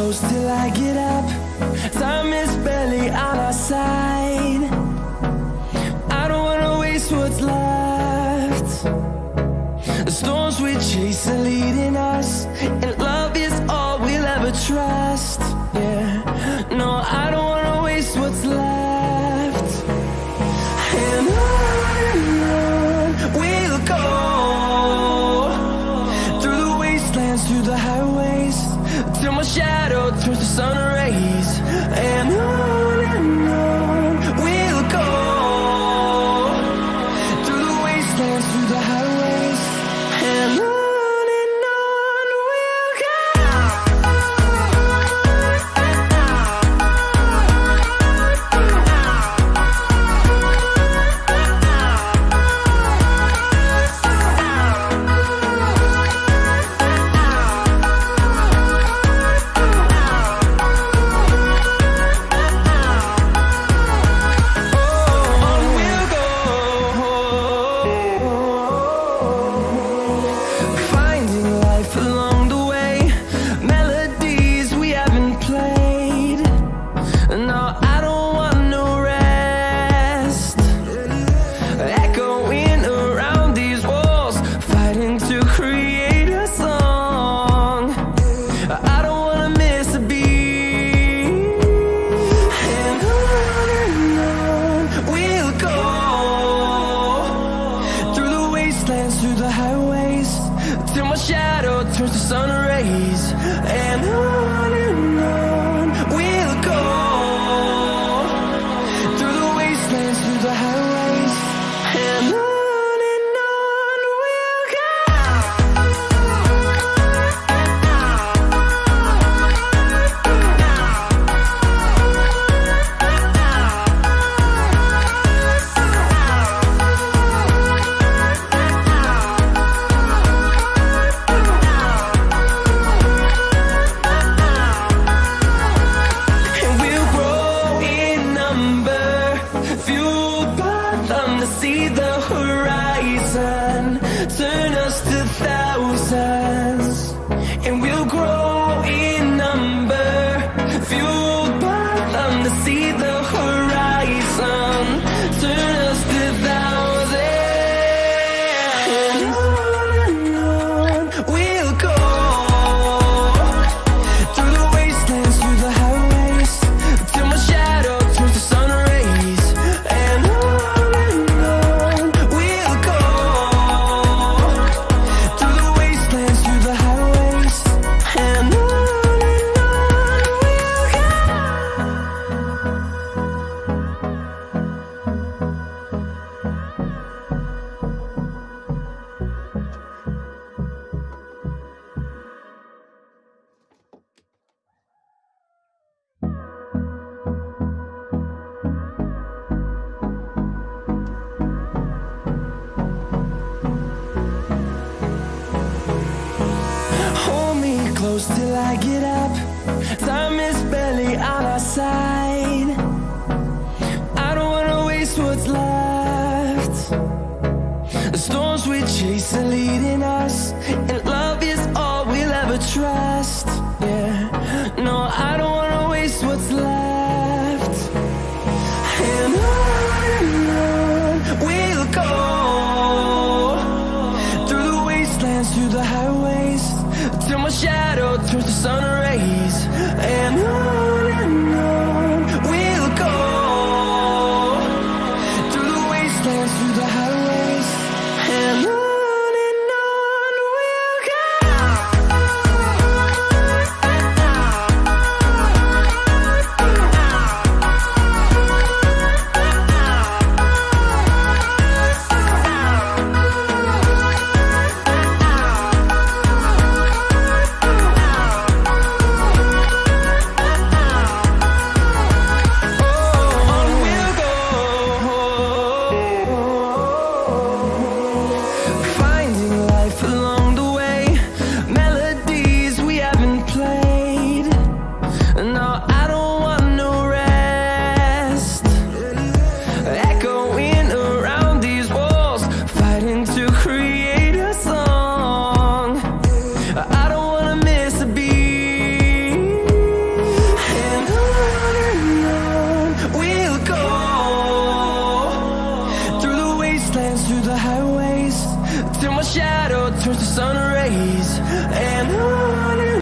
close till I get up. Time is barely on our side. I don't wanna waste what's left. The storms we chase are leading us, and love is all we'll ever trust. Yeah, no, I don't wanna waste what's left. And on we'll go, through the wastelands, through the highways, till my shadow turns to sun rays. And on we'll go, through the wastelands, through the highways, and on we'll go. Through the highways, till my shadow turns to sun rays. And on we'll go, through the wastelands, through the highways, and on we'll go. See the horizon turn us to thousands, and we'll grow in number, fueled by them. To see the horizon turn us to thousands, and on we'll go, through the wastelands, through the highways, till my shadow turns to sun rays. And close till I get up. Time is barely on our side. I don't wanna waste what's left. The storms we chase are leading us, and love is all we'll ever trust. Yeah, no, I don't wanna waste what's left. And on we'll go, through the wastelands, through the highways, till my shadow turns to sun rays. And on we'll go, through the wastelands, through the highways, and on. I don't wanna miss a beat. to the highways till my shadow turns to sun rays. And on